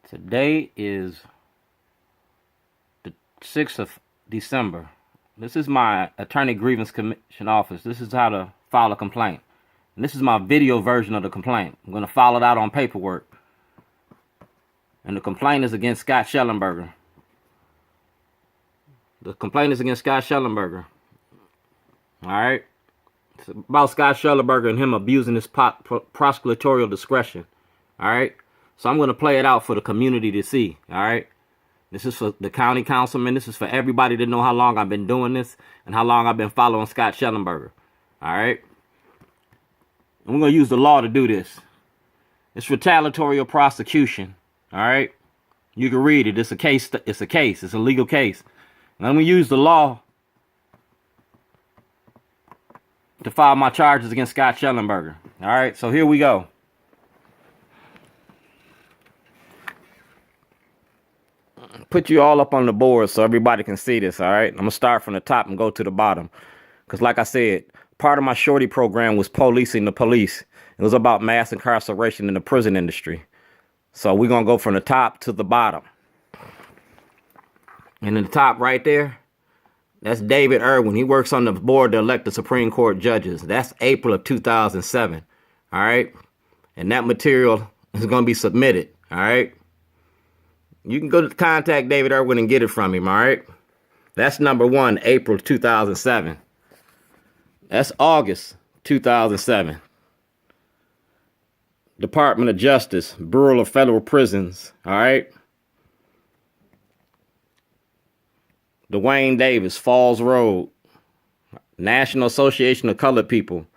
Today is the 6th of December. This is my Attorney Grievance Commission office. This is how to file a complaint. And this is my video version of the complaint. I'm going to file it out on paperwork. And the complaint is against Scott Shellenberger. The complaint is against Scott Shellenberger. Alright? It's about Scott Shellenberger and him abusing his prosecutorial discretion. Alright? So I'm going to play it out for the community to see. Alright? This is for the county councilman. This is for everybody to know how long I've been doing this and how long I've been following Scott Shellenberger. Alright? And we're going to use the law to do this. It's retaliatory prosecution. Alright? You can read it. It's a case. It's a case. It's a legal case. And I'm going to use the law to file my charges against Scott Shellenberger. Alright? So here we go. Put you all up on the board so everybody can see this, all right? I'm going to start from the top and go to the bottom. Because like I said, part of my shorty program was policing the police. It was about mass incarceration in the prison industry. So we're going to go from the top to the bottom. And in the top right there, that's David Irwin. He works on the board to elect the Supreme Court judges. That's April of 2007, all right? And that material is going to be submitted, all right? You can go to contact David Irwin and get it from him, all right? That's number 1, April 2007. That's August 2007. Department of Justice, Bureau of Federal Prisons, all right? Dwayne Davis, Falls Road. National Association of Colored People.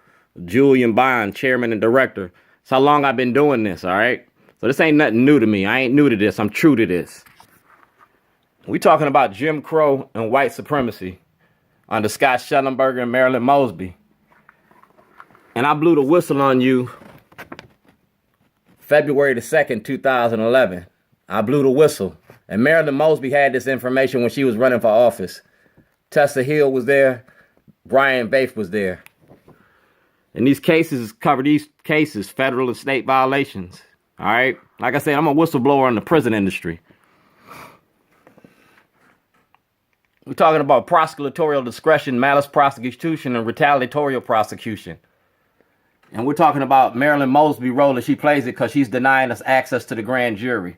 Julian Bond, Chairman and Director. That's how long I've been doing this, all right? So this ain't nothing new to me. I ain't new to this. I'm true to this. We talking about Jim Crow and white supremacy under Scott Shellenberger and Marilyn Mosby. And I blew the whistle on you February the 2nd, 2011. I blew the whistle. And Marilyn Mosby had this information when she was running for office. Tessa Hill was there. Brian Bafe was there. And these cases cover these cases, federal and state violations. All right. Like I said, I'm a whistleblower in the prison industry. We're talking about prosecutorial discretion, malice prosecution, and retaliatory prosecution. And we're talking about Marilyn Mosby's role as she plays it because she's denying us access to the grand jury.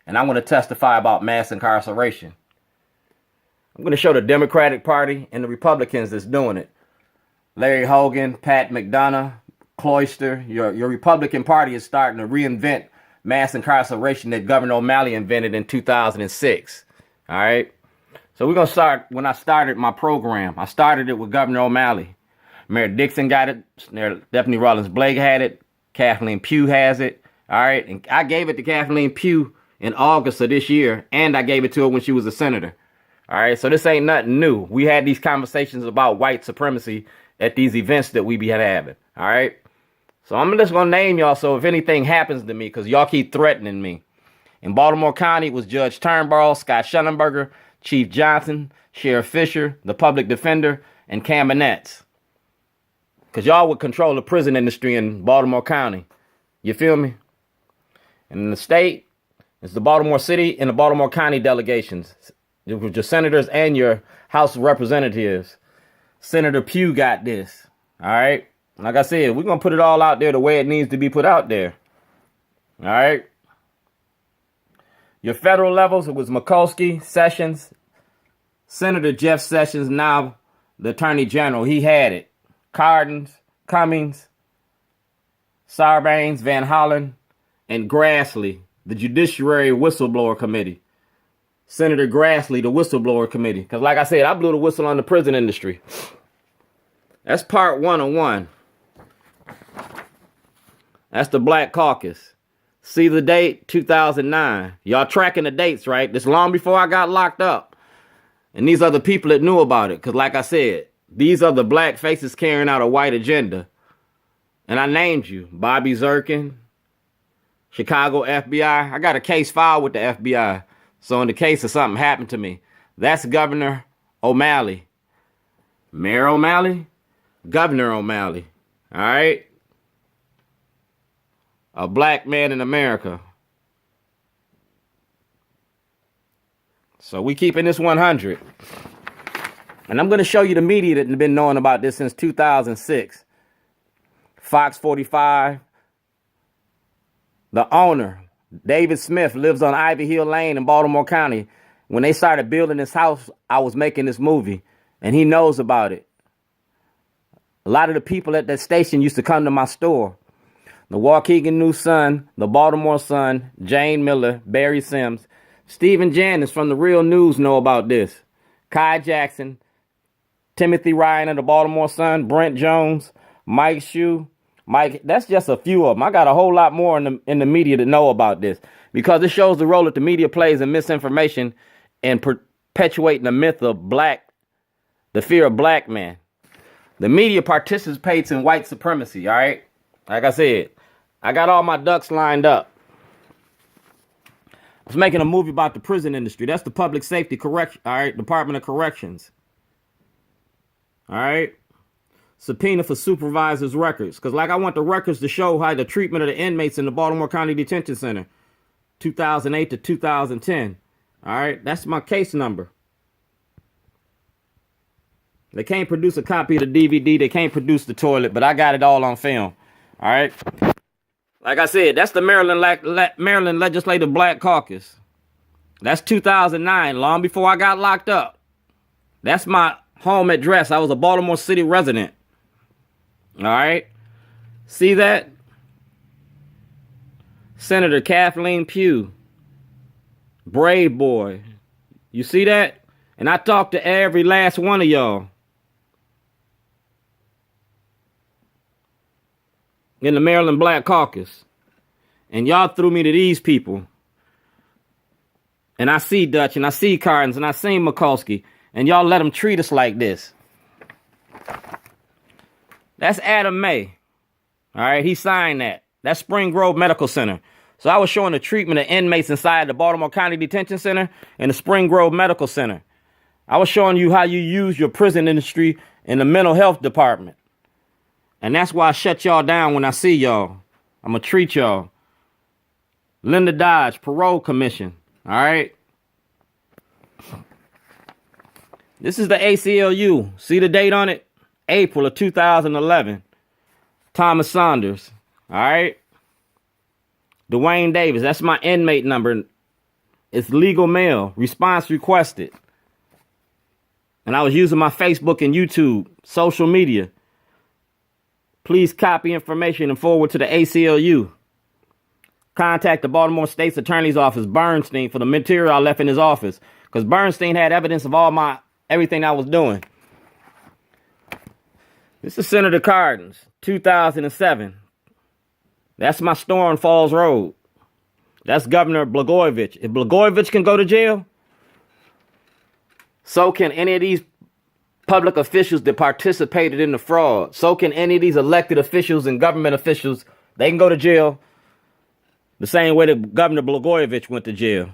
And I'm going to testify about mass incarceration. I'm going to show the Democratic Party and the Republicans that's doing it. Larry Hogan, Pat McDonough, Cloister, your Republican Party is starting to reinvent mass incarceration that Governor O'Malley invented in 2006. All right. So we're going to start when I started my program. I started it with Governor O'Malley. Mayor Dixon got it. Stephanie Rawlins Blake had it. Kathleen Pugh has it. All right. And I gave it to Kathleen Pugh in August of this year. And I gave it to her when she was a senator. All right. So this ain't nothing new. We had these conversations about white supremacy at these events that we be having. All right. So I'm just going to name y'all so if anything happens to me, because y'all keep threatening me. In Baltimore County, it was Judge Turnbull, Scott Shellenberger, Chief Johnson, Sheriff Fisher, the public defender, and Caminets. Because y'all would control the prison industry in Baltimore County. You feel me? And in the state, it's the Baltimore City and the Baltimore County delegations. It was your senators and your House of Representatives. Senator Pugh got this. All right? Like I said, we're going to put it all out there the way it needs to be put out there. All right? Your federal levels, it was Mikulski, Sessions, Senator Jeff Sessions, now the Attorney General. He had it. Cardin, Cummings, Sarbanes, Van Hollen, and Grassley, the Judiciary Whistleblower Committee. Senator Grassley, the Whistleblower Committee. Because like I said, I blew the whistle on the prison industry. That's part 101. That's the Black Caucus. See the date? 2009. Y'all tracking the dates, right? This long before I got locked up. And these are the people that knew about it. Because like I said, these are the black faces carrying out a white agenda. And I named you. Bobby Zirkin, Chicago FBI. I got a case filed with the FBI. So in the case of something happened to me, that's Governor O'Malley. Mayor O'Malley, Governor O'Malley. All right? A black man in America. So we keeping this 100. And I'm going to show you the media that have been knowing about this since 2006. Fox 45. The owner, David Smith, lives on Ivy Hill Lane in Baltimore County. When they started building this house, I was making this movie, and he knows about it. A lot of the people at that station used to come to my store. The Waukegan News Sun, the Baltimore Sun, Jane Miller, Barry Sims, Stephen Janice from the Real News know about this. Kai Jackson, Timothy Ryan of the Baltimore Sun, Brent Jones, Mike Shue. Mike, that's just a few of them. I got a whole lot more in the media to know about this because it shows the role that the media plays in misinformation and perpetuating the myth of the fear of black men. The media participates in white supremacy, all right? Like I said, I got all my ducks lined up. I was making a movie about the prison industry. That's the Public Safety Correction, all right? Department of Corrections. All right? Subpoena for supervisors' records. Because like I want the records to show how the treatment of the inmates in the Baltimore County Detention Center, 2008 to 2010. All right? That's my case number. They can't produce a copy of the DVD. They can't produce the toilet, but I got it all on film. All right? Like I said, that's the Maryland Legislative Black Caucus. That's 2009, long before I got locked up. That's my home address. I was a Baltimore City resident. All right. See that? Senator Kathleen Pugh. Brave boy. You see that? And I talked to every last one of y'all in the Maryland Black Caucus. And y'all threw me to these people. And I see Dutch and I see Cardens and I see Mikulski. And y'all let them treat us like this. That's Adam May. All right, he signed that. That's Spring Grove Medical Center. So I was showing the treatment of inmates inside the Baltimore County Detention Center and the Spring Grove Medical Center. I was showing you how you use your prison industry in the mental health department. And that's why I shut y'all down when I see y'all. I'm going to treat y'all. Linda Dodge, Parole Commission. All right. This is the ACLU. See the date on it? April of 2011. Thomas Saunders. All right. Dwayne Davis. That's my inmate number. It's legal mail. Response requested. And I was using my Facebook and YouTube, social media. Please copy information and forward to the ACLU. Contact the Baltimore State's Attorney's Office, Bernstein, for the material I left in his office. Because Bernstein had evidence of everything I was doing. This is Senator Cardens, 2007. That's my store on Falls Road. That's Governor Blagojevich. If Blagojevich can go to jail, so can any of these public officials that participated in the fraud. So can any of these elected officials and government officials. They can go to jail the same way that Governor Blagojevich went to jail.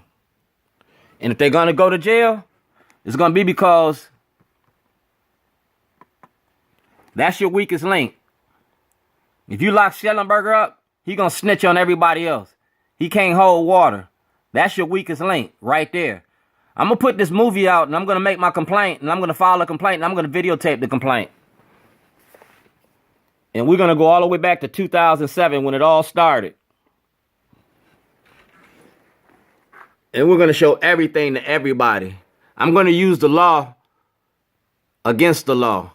And if they're going to go to jail, it's going to be because that's your weakest link. If you lock Shellenberger up, he going to snitch on everybody else. He can't hold water. That's your weakest link right there. I'm going to put this movie out and I'm going to make my complaint and I'm going to file a complaint and I'm going to videotape the complaint. And we're going to go all the way back to 2007 when it all started. And we're going to show everything to everybody. I'm going to use the law against the law.